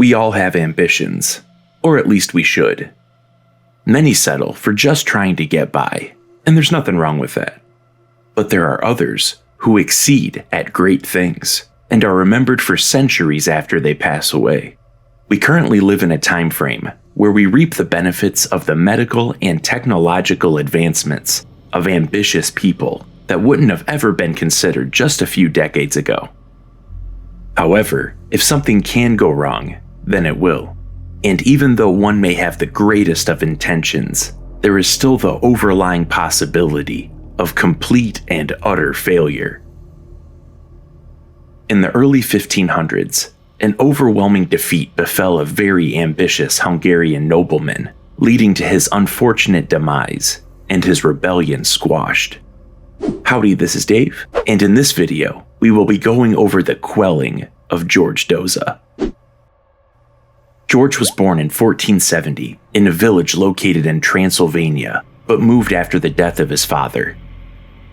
We all have ambitions, or at least we should. Many settle for just trying to get by, and there's nothing wrong with that. But there are others who exceed at great things and are remembered for centuries after they pass away. We currently live in a time frame where we reap the benefits of the medical and technological advancements of ambitious people that wouldn't have ever been considered just a few decades ago. However, if something can go wrong, then it will. And even though one may have the greatest of intentions, there is still the overlying possibility of complete and utter failure. In the early 1500s, an overwhelming defeat befell a very ambitious Hungarian nobleman, leading to his unfortunate demise and his rebellion squashed. Howdy, this is Dave, and in this video, we will be going over the quelling of George Doza. George was born in 1470 in a village located in Transylvania, but moved after the death of his father.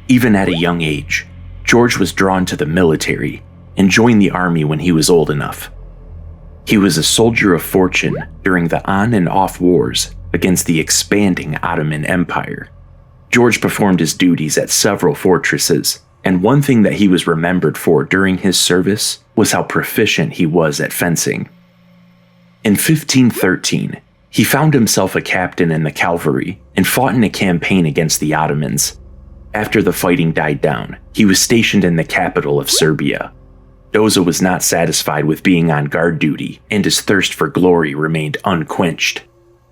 Even at a young age, George was drawn to the military and joined the army when he was old enough. He was a soldier of fortune during the on and off wars against the expanding Ottoman Empire. George performed his duties at several fortresses, and one thing that he was remembered for during his service was how proficient he was at fencing. In 1513, he found himself a captain in the cavalry and fought in a campaign against the Ottomans. After the fighting died down, he was stationed in the capital of Serbia. Doza was not satisfied with being on guard duty, and his thirst for glory remained unquenched.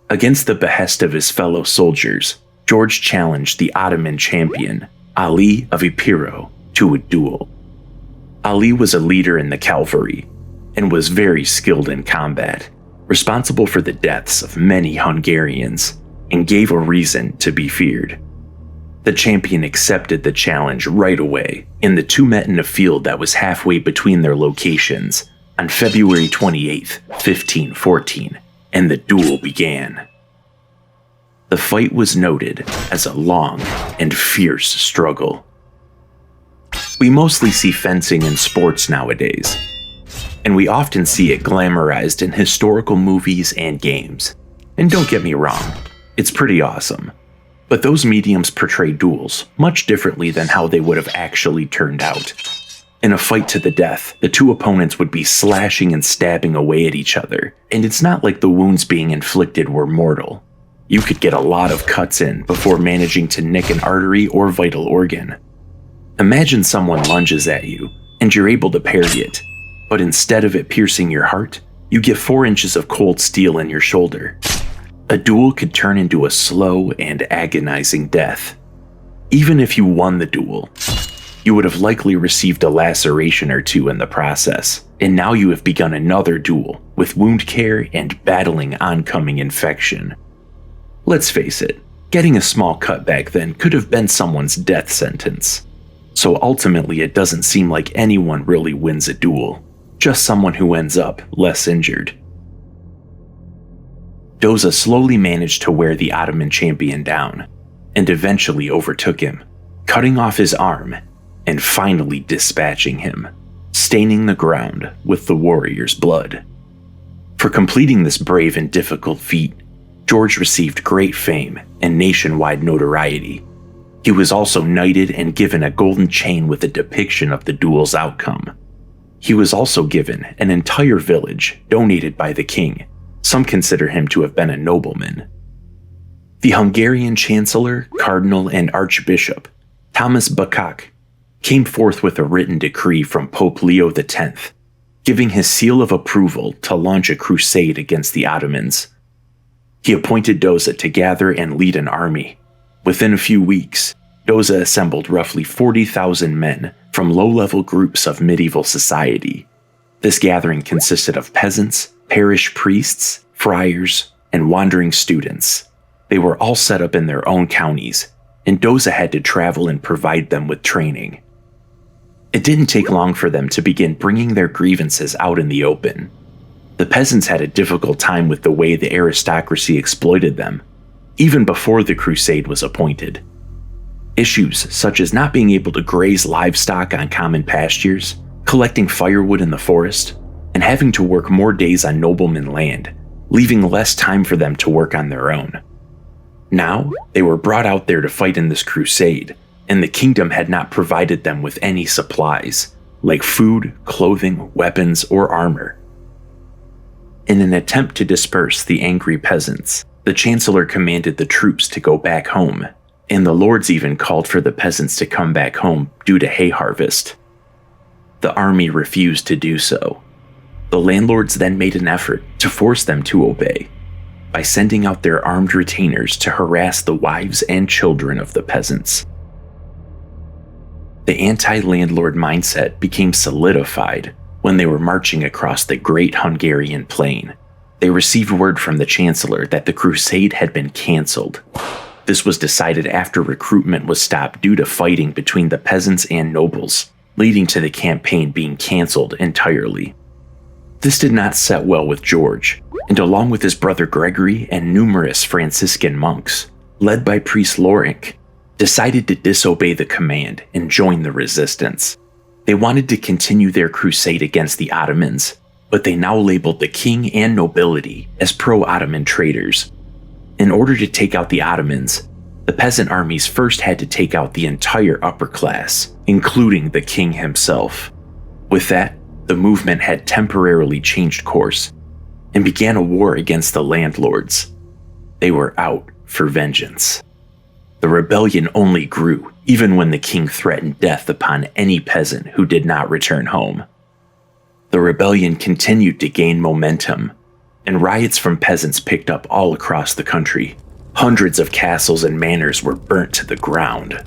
Against the behest of his fellow soldiers, George challenged the Ottoman champion, Ali of Epiro, to a duel. Ali was a leader in the cavalry and was very skilled in combat, responsible for the deaths of many Hungarians, and gave a reason to be feared. The champion accepted the challenge right away, and the two met in a field that was halfway between their locations on February 28, 1514, and the duel began. The fight was noted as a long and fierce struggle. We mostly see fencing in sports nowadays, and we often see it glamorized in historical movies and games. And don't get me wrong, it's pretty awesome. But those mediums portray duels much differently than how they would have actually turned out. In a fight to the death, the two opponents would be slashing and stabbing away at each other, and it's not like the wounds being inflicted were mortal. You could get a lot of cuts in before managing to nick an artery or vital organ. Imagine someone lunges at you, and you're able to parry it, but instead of it piercing your heart, you get 4 inches of cold steel in your shoulder. A duel could turn into a slow and agonizing death. Even if you won the duel, you would have likely received a laceration or two in the process, and now you have begun another duel with wound care and battling oncoming infection. Let's face it, getting a small cut back then could have been someone's death sentence. So ultimately it doesn't seem like anyone really wins a duel, just someone who ends up less injured. Doza slowly managed to wear the Ottoman champion down, and eventually overtook him, cutting off his arm and finally dispatching him, staining the ground with the warrior's blood. For completing this brave and difficult feat, George received great fame and nationwide notoriety. He was also knighted and given a golden chain with a depiction of the duel's outcome. He was also given an entire village donated by the king. Some consider him to have been a nobleman. The Hungarian chancellor, cardinal, and archbishop, Thomas Bakak, came forth with a written decree from Pope Leo X, giving his seal of approval to launch a crusade against the Ottomans. He appointed Doza to gather and lead an army. Within a few weeks, Doza assembled roughly 40,000 men from low-level groups of medieval society. This gathering consisted of peasants, parish priests, friars, and wandering students. They were all set up in their own counties, and Doza had to travel and provide them with training. It didn't take long for them to begin bringing their grievances out in the open. The peasants had a difficult time with the way the aristocracy exploited them, even before the crusade was appointed. Issues such as not being able to graze livestock on common pastures, collecting firewood in the forest, and having to work more days on nobleman land, leaving less time for them to work on their own. Now, they were brought out there to fight in this crusade, and the kingdom had not provided them with any supplies, like food, clothing, weapons, or armor. In an attempt to disperse the angry peasants, the chancellor commanded the troops to go back home, and the lords even called for the peasants to come back home due to hay harvest. The army refused to do so. The landlords then made an effort to force them to obey, by sending out their armed retainers to harass the wives and children of the peasants. The anti-landlord mindset became solidified when they were marching across the Great Hungarian Plain. They received word from the chancellor that the crusade had been cancelled. This was decided after recruitment was stopped due to fighting between the peasants and nobles, leading to the campaign being cancelled entirely. This did not set well with George, and along with his brother Gregory and numerous Franciscan monks, led by priest Loric, decided to disobey the command and join the resistance. They wanted to continue their crusade against the Ottomans, but they now labeled the king and nobility as pro-Ottoman traitors. In order to take out the Ottomans, the peasant armies first had to take out the entire upper class, including the king himself. With that, the movement had temporarily changed course and began a war against the landlords. They were out for vengeance. The rebellion only grew even when the king threatened death upon any peasant who did not return home. The rebellion continued to gain momentum, and riots from peasants picked up all across the country. Hundreds of castles and manors were burnt to the ground.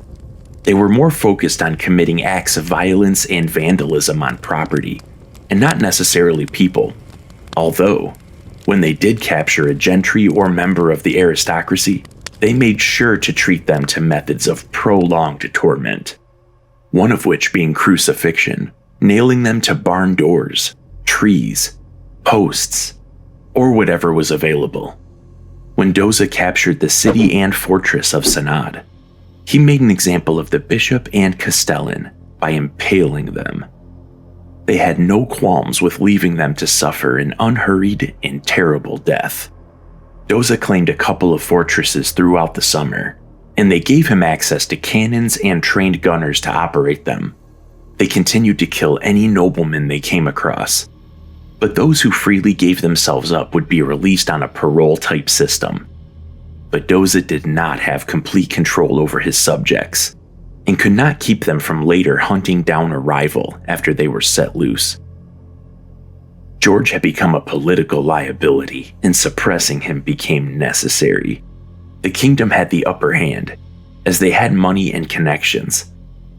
They were more focused on committing acts of violence and vandalism on property, and not necessarily people. Although, when they did capture a gentry or member of the aristocracy, they made sure to treat them to methods of prolonged torment, one of which being crucifixion, nailing them to barn doors, trees, posts, or whatever was available. When Doza captured the city and fortress of Sanad, he made an example of the bishop and castellan by impaling them. They had no qualms with leaving them to suffer an unhurried and terrible death. Doza claimed a couple of fortresses throughout the summer, and they gave him access to cannons and trained gunners to operate them. They continued to kill any nobleman they came across, but those who freely gave themselves up would be released on a parole-type system. But Doza did not have complete control over his subjects, and could not keep them from later hunting down a rival after they were set loose. George had become a political liability, and suppressing him became necessary. The kingdom had the upper hand, as they had money and connections.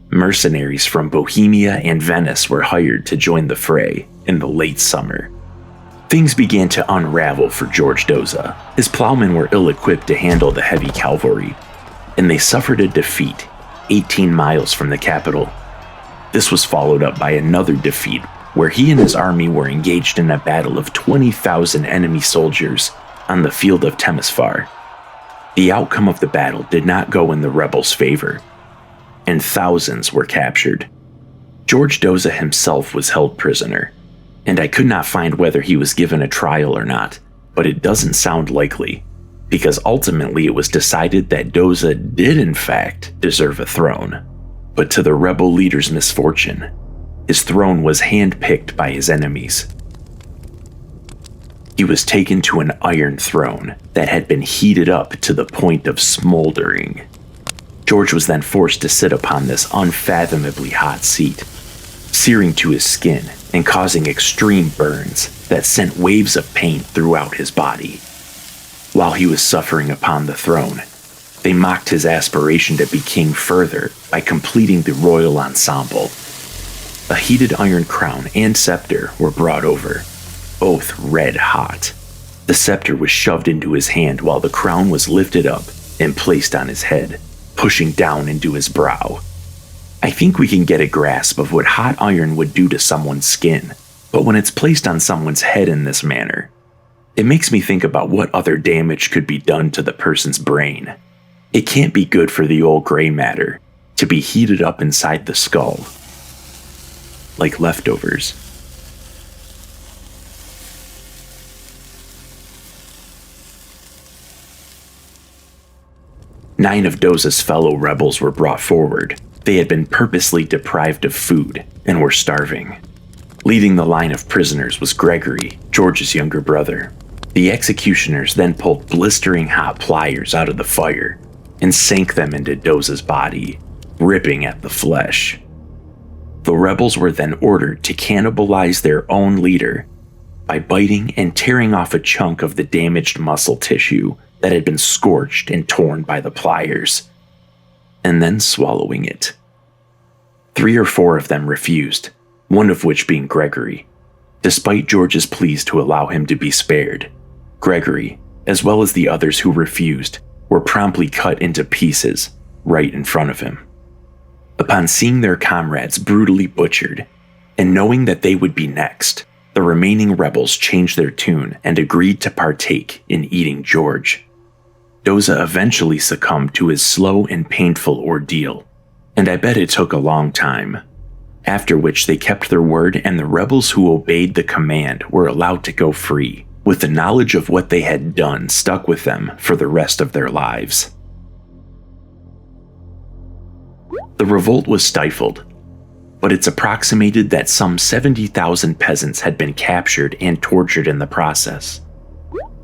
Mercenaries from Bohemia and Venice were hired to join the fray in the late summer. Things began to unravel for George Doza. His plowmen were ill-equipped to handle the heavy cavalry, and they suffered a defeat 18 miles from the capital. This was followed up by another defeat where he and his army were engaged in a battle of 20,000 enemy soldiers on the field of Temesvar. The outcome of the battle did not go in the rebels' favor, and thousands were captured. George Doza himself was held prisoner, and I could not find whether he was given a trial or not, but it doesn't sound likely, because ultimately it was decided that Doza did in fact deserve a throne. But to the rebel leader's misfortune, his throne was handpicked by his enemies. He was taken to an iron throne that had been heated up to the point of smoldering. George was then forced to sit upon this unfathomably hot seat, searing to his skin and causing extreme burns that sent waves of pain throughout his body. While he was suffering upon the throne, they mocked his aspiration to be king further by completing the royal ensemble. A heated iron crown and scepter were brought over, both red hot. The scepter was shoved into his hand while the crown was lifted up and placed on his head, pushing down into his brow. I think we can get a grasp of what hot iron would do to someone's skin, but when it's placed on someone's head in this manner, it makes me think about what other damage could be done to the person's brain. It can't be good for the old gray matter to be heated up inside the skull, like leftovers. 9 of Doza's fellow rebels were brought forward. They had been purposely deprived of food and were starving. Leading the line of prisoners was Gregory, George's younger brother. The executioners then pulled blistering hot pliers out of the fire and sank them into Doza's body, ripping at the flesh. The rebels were then ordered to cannibalize their own leader by biting and tearing off a chunk of the damaged muscle tissue that had been scorched and torn by the pliers, and then swallowing it. 3 or 4 of them refused, one of which being Gregory, despite George's pleas to allow him to be spared. Gregory, as well as the others who refused, were promptly cut into pieces right in front of him. Upon seeing their comrades brutally butchered, and knowing that they would be next, the remaining rebels changed their tune and agreed to partake in eating George. Doza eventually succumbed to his slow and painful ordeal, and I bet it took a long time, after which they kept their word and the rebels who obeyed the command were allowed to go free, with the knowledge of what they had done stuck with them for the rest of their lives. The revolt was stifled, but it's approximated that some 70,000 peasants had been captured and tortured in the process.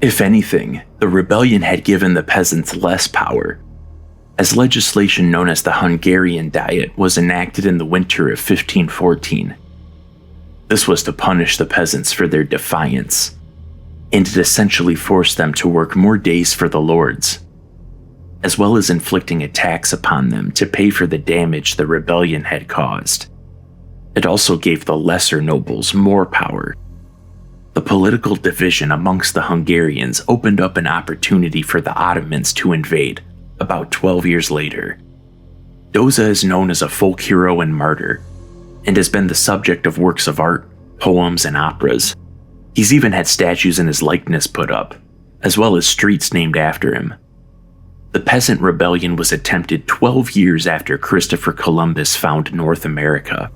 If anything, the rebellion had given the peasants less power, as legislation known as the Hungarian Diet was enacted in the winter of 1514. This was to punish the peasants for their defiance, and it essentially forced them to work more days for the lords, as well as inflicting a tax upon them to pay for the damage the rebellion had caused. It also gave the lesser nobles more power. The political division amongst the Hungarians opened up an opportunity for the Ottomans to invade about 12 years later. Doza is known as a folk hero and martyr, and has been the subject of works of art, poems, and operas. He's even had statues in his likeness put up, as well as streets named after him. The peasant rebellion was attempted 12 years after Christopher Columbus found North America,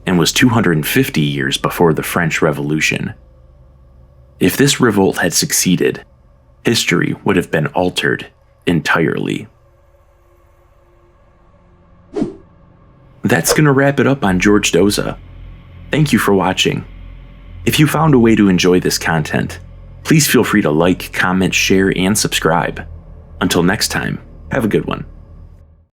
and was 250 years before the French Revolution. If this revolt had succeeded, history would have been altered entirely. That's gonna wrap it up on George Doza. Thank you for watching. If you found a way to enjoy this content, please feel free to like, comment, share, and subscribe. Until next time, have a good one.